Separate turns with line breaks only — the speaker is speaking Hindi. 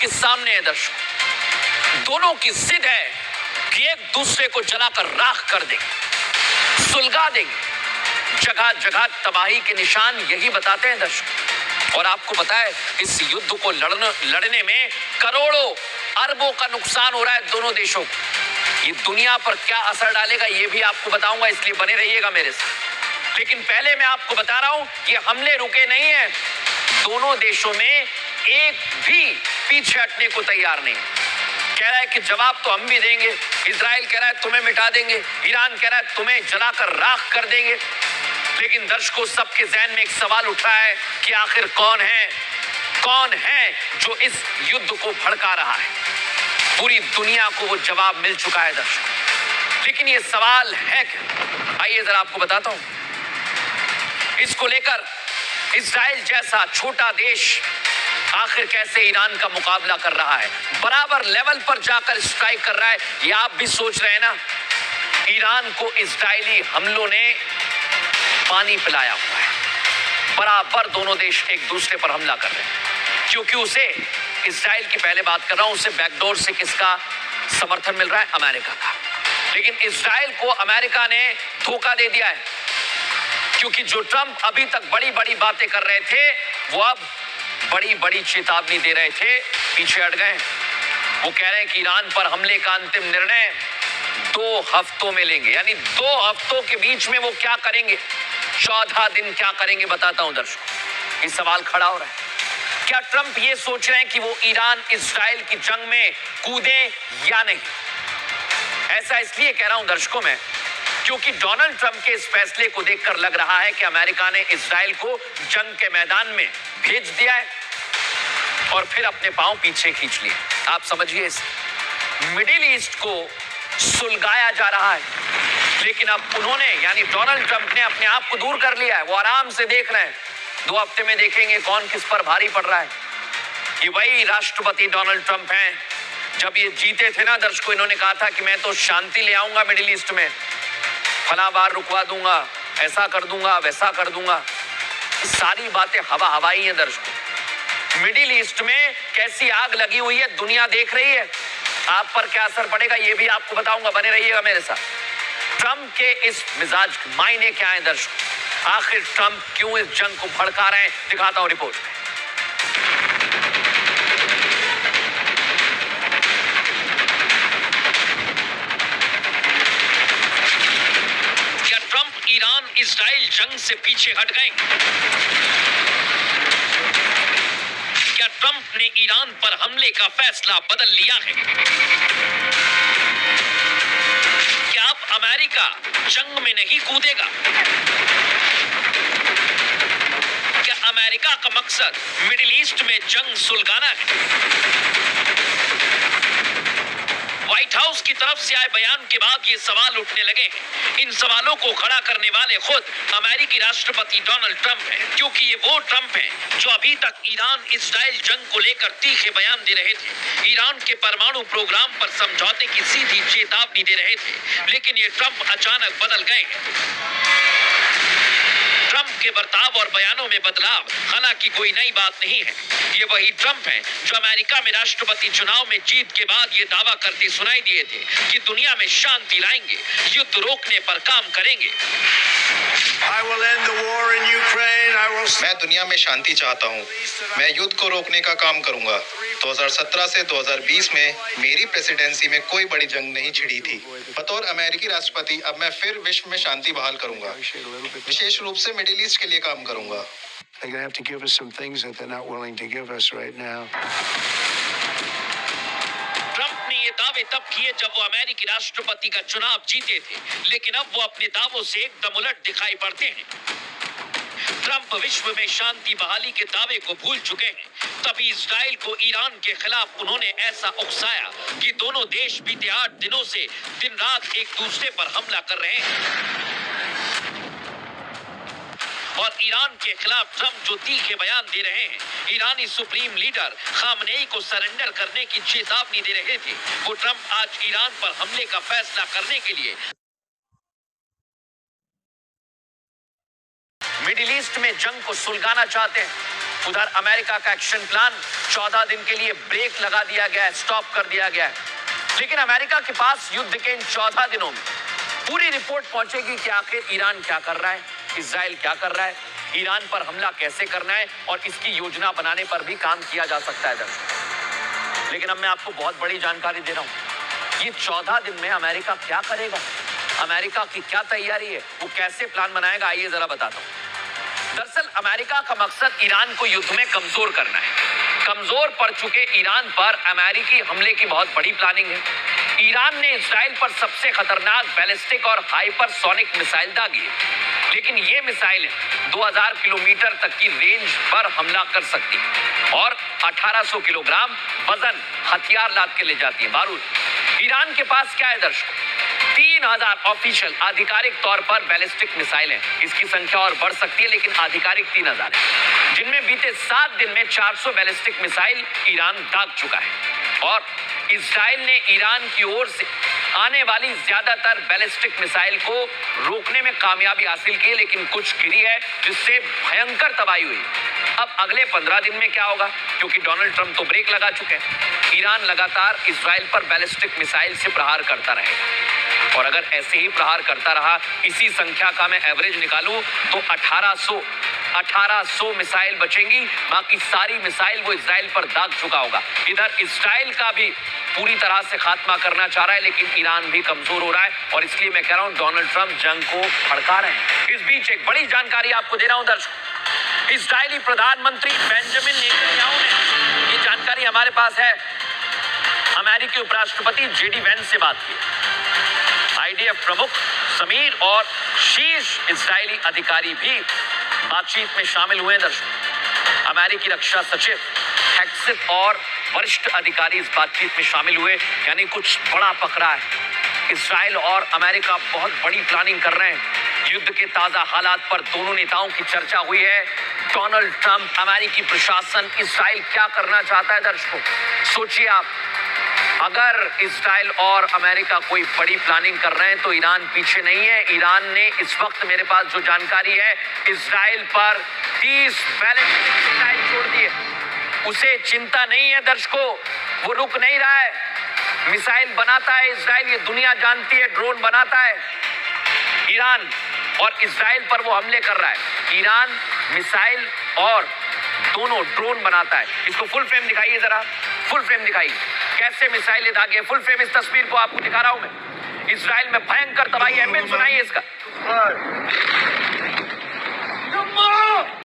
आपके सामने है दर्शकों। दोनों की जिद है कि एक दूसरे को जलाकर राख कर देंगे, सुलगा देंगे। जगह जगह तबाही के निशान यही बताते हैं दर्शकों। और आपको पता है इस युद्ध को लड़ने में करोड़ों अरबों का नुकसान हो रहा है दोनों देशों को। ये दुनिया पर क्या असर डालेगा ये भी आपको बताऊंगा, इसलिए बने रहिएगा मेरे साथ। लेकिन पहले मैं आपको बता रहा हूं ये हमले रुके नहीं हैं। दोनों देशों में एक भी पीछे हटने को तैयार नहीं। कह रहा है कि जवाब तो हम भी देंगे। इजराइल कह रहा है तुम्हें मिटा देंगे, ईरान कह रहा है तुम्हें जलाकर राख कर देंगे। लेकिन दर्शकों, सबके जहन में एक सवाल उठ रहा है कि आखिर कौन है जो इस युद्ध को भड़का रहा है। पूरी दुनिया को वो जवाब मिल चुका है दर्शकों, लेकिन ये सवाल है क्या? आइए जरा आपको बताता हूं। इसको लेकर इजराइल जैसा छोटा देश आखिर कैसे ईरान का मुकाबला कर रहा है, बराबर लेवल पर जाकर स्ट्राइक कर रहा है। ये आप भी सोच रहे हैं ना। ईरान को इजरायली हमलों ने पानी पिलाया हुआ है। बराबर दोनों देश एक दूसरे पर हमला कर रहे हैं, क्योंकि उसे इजराइल की पहले बात कर रहा हूं, उसे बैकडोर से किसका समर्थन मिल रहा है? अमेरिका का। लेकिन इजराइल को अमेरिका ने धोखा दे दिया है, क्योंकि जो ट्रंप अभी तक बड़ी बड़ी बातें कर रहे थे वो अब बड़ी बड़ी चेतावनी दे रहे थे, पीछे हट गए। वो कह रहे हैं कि ईरान पर हमले का अंतिम निर्णय 2 हफ्तों में लेंगे। यानी 2 हफ्तों के बीच में वो क्या करेंगे, 14 दिन क्या करेंगे, बताता हूं दर्शकों। ये सवाल खड़ा हो रहा है, क्या ट्रंप ये सोच रहे हैं कि वो ईरान इजराइल की जंग में कूदे या नहीं? ऐसा इसलिए कह रहा हूं दर्शकों मैं, क्योंकि डोनाल्ड ट्रंप के इस फैसले को देखकर लग रहा है कि अमेरिका ने इजराइल को जंग के मैदान में भेज दिया है और फिर अपने पांव पीछे खींच लिए। आप समझिए, इस मिडिल ईस्ट को सुलगाया जा रहा है, लेकिन अब उन्होंने यानी डोनाल्ड ट्रंप ने अपने आप को दूर कर लिया है। वो आराम से देख रहे हैं, 2 हफ्ते में देखेंगे कौन किस पर भारी पड़ रहा है। ये वही राष्ट्रपति डोनाल्ड ट्रंप हैं, जब ये जीते थे ना दर्शकों, इन्होंने कहा था कि मैं तो शांति ले आऊंगा मिडिल ईस्ट में, फला बार रुकवा दूंगा, ऐसा कर दूंगा, वैसा कर दूंगा। सारी बातें हवा हवाई हैं दर्शकों। मिडिल ईस्ट में कैसी आग लगी हुई है दुनिया देख रही है। आप पर क्या असर पड़ेगा ये भी आपको बताऊंगा, बने रहिएगा मेरे साथ। ट्रंप के इस मिजाज के मायने क्या है दर्शकों? आखिर ट्रंप क्यों इस जंग को भड़का रहे हैं, दिखाता हूं रिपोर्ट में। ईरान इजराइल जंग से पीछे हट गए? क्या ट्रंप ने ईरान पर हमले का फैसला बदल लिया है? क्या अब अमेरिका जंग में नहीं कूदेगा? क्या अमेरिका का मकसद मिडिल ईस्ट में जंग सुलगाना है? व्हाइट हाउस की तरफ से आए बयान के बाद ये सवाल उठने लगे हैं। इन सवालों को खड़ा करने वाले खुद अमेरिकी राष्ट्रपति डोनाल्ड ट्रंप हैं, क्योंकि ये वो ट्रंप हैं जो अभी तक ईरान इजराइल जंग को लेकर तीखे बयान दे रहे थे, ईरान के परमाणु प्रोग्राम पर समझौते की सीधी चेतावनी दे रहे थे। लेकिन ये ट्रंप अचानक बदल गए हैं। ट्रंप के बर्ताव और बयानों में बदलाव हालांकि कोई नई बात नहीं है। ये वही ट्रंप हैं जो अमेरिका में राष्ट्रपति चुनाव में जीत के बाद ये दावा करते सुनाई दिए थे कि दुनिया में शांति लाएंगे, युद्ध रोकने पर काम करेंगे।
मैं दुनिया में शांति चाहता हूँ, मैं युद्ध को रोकने का काम करूंगा। 2017 से 2020 में मेरी प्रेसिडेंसी में कोई बड़ी जंग नहीं छिड़ी थी। बतौर अमेरिकी राष्ट्रपति अब मैं फिर विश्व में शांति बहाल करूंगा, विशेष रूप से मिडिल ईस्ट के लिए काम करूंगा।
ट्रंप ने ये दावे तब किए जब वो अमेरिकी राष्ट्रपति का चुनाव जीते थे, लेकिन अब वो अपने दावों से एकदम उलट दिखाई पड़ते हैं। ट्रंप विश्व में शांति बहाली के दावे को भूल चुके हैं। तभी इजराइल को ईरान के खिलाफ उन्होंने ऐसा उकसाया कि दोनों देश बीते 8 दिनों से दिन रात एक दूसरे पर हमला कर रहे हैं। और ईरान के खिलाफ ट्रंप जो तीखे बयान दे रहे हैं, ईरानी सुप्रीम लीडर खामनेई को सरेंडर करने की चेतावनी दे रहे थे, वो ट्रंप आज ईरान पर हमले का फैसला करने के लिए मिडिल ईस्ट में जंग को सुलगाना चाहते हैं। उधर अमेरिका का एक्शन प्लान 14 दिन के लिए ब्रेक लगा दिया गया है, स्टॉप कर दिया गया है। लेकिन अमेरिका के पास युद्ध के इन 14 दिनों में पूरी रिपोर्ट पहुंचेगी कि आखिर ईरान क्या कर रहा है, इजराइल क्या कर रहा है, ईरान पर हमला कैसे करना है, और इसकी योजना बनाने पर भी काम किया जा सकता है दर्शकों। लेकिन अब मैं आपको बहुत बड़ी जानकारी दे रहा हूं, ये 14 दिन में अमेरिका क्या करेगा, अमेरिका की क्या तैयारी है, वो कैसे प्लान बनाएगा, आइए जरा बताता हूं। दरअसल अमेरिका का मकसद ईरान को युद्ध में कमजोर करना है। कमजोर पड़ चुके ईरान पर अमेरिकी हमले की बहुत बड़ी प्लानिंग है। ईरान ने इजराइल पर सबसे खतरनाक बैलिस्टिक और हाइपरसोनिक मिसाइल दागी है, लेकिन ये मिसाइलें 2000 किलोमीटर तक की रेंज पर हमला कर सकती है और 1800 किलोग्राम वजन हथियार लाद के ले जाती है, बारूद। ईरान के पास क्या है दर्शकों, 3000 ऑफिशियल आधिकारिक तौर पर बैलिस्टिक मिसाइल हैं। इसकी संख्या और बढ़ सकती है, लेकिन आधिकारिक 3000 है, जिनमें बीते 7 दिन में 400 बैलिस्टिक मिसाइल ईरान दाग चुका है। और इजराइल ने ईरान की ओर से आने वाली ज्यादातर बैलिस्टिक मिसाइल को रोकने में कामयाबी हासिल की है, लेकिन कुछ गिरी है, जिससे भयंकर तबाही हुई। अब अगले 15 दिन में क्या होगा, क्योंकि डोनाल्ड ट्रंप तो ब्रेक लगा चुके हैं। ईरान लगातार इजराइल पर बैलिस्टिक मिसाइल से प्रहार करता रहेगा, और अगर ऐसे ही प्रहार करता रहा, इसी संख्या का मैं एवरेज निकालूं तो 1800 मिसाइल बचेंगी, बाकी सारी मिसाइल वो इजराइल पर दाग चुका होगा। इधर इजराइल का भी पूरी तरह से खात्मा करना चाह रहा है, लेकिन ईरान भी कमजोर हो रहा है, और इसलिए मैं कह रहा हूं डोनाल्ड ट्रंप जंग को भड़का रहे हैं। इस बीच एक बड़ी जानकारी आपको दे रहा हूं दर्शकों, इजरायली प्रधानमंत्री बेंजामिन नेतन्याहू ने, ये जानकारी हमारे पास है, अमेरिकी उपराष्ट्रपति जेडी वेंस से बात की। आईडीएफ प्रमुख समीर और शीर्ष इजरायली अधिकारी भी बातचीत में शामिल हुए। दर्शकों, अमेरिकी रक्षा सचिव हेक्सित और वरिष्ठ अधिकारी इस बातचीत में शामिल हुए, यानी कुछ बड़ा पकड़ा है। इजराइल और अमेरिका बहुत बड़ी प्लानिंग कर रहे हैं। युद्ध के ताजा हालात पर दोनों नेताओं की चर्चा हुई है। डोनाल्ड ट्रंप, अमेरिकी प्रशासन, इजराइल क्या करना चाहता है दर्शकों, सोचिए आप। अगर इजराइल और अमेरिका कोई बड़ी प्लानिंग कर रहे हैं तो ईरान पीछे नहीं है। ईरान ने इस वक्त, मेरे पास जो जानकारी है, इजराइल पर 30 बैलिस्टिक मिसाइल छोड़ दिए। उसे चिंता नहीं है दर्शकों, वो रुक नहीं रहा है, मिसाइल बनाता है इजराइल, ये दुनिया जानती है, ड्रोन बनाता है। ईरान और इजराइल पर वो हमले कर रहा है। ईरान मिसाइल और दोनों ड्रोन बनाता है। इसको फुल फ्रेम दिखाइए जरा, फुल फ्रेम दिखाइए, कैसे मिसाइलें दागे। फुल फ्रेम इस तस्वीर को आपको दिखा रहा हूं मैं। इजराइल में भयंकर तबाही है, सुनाइए इसका।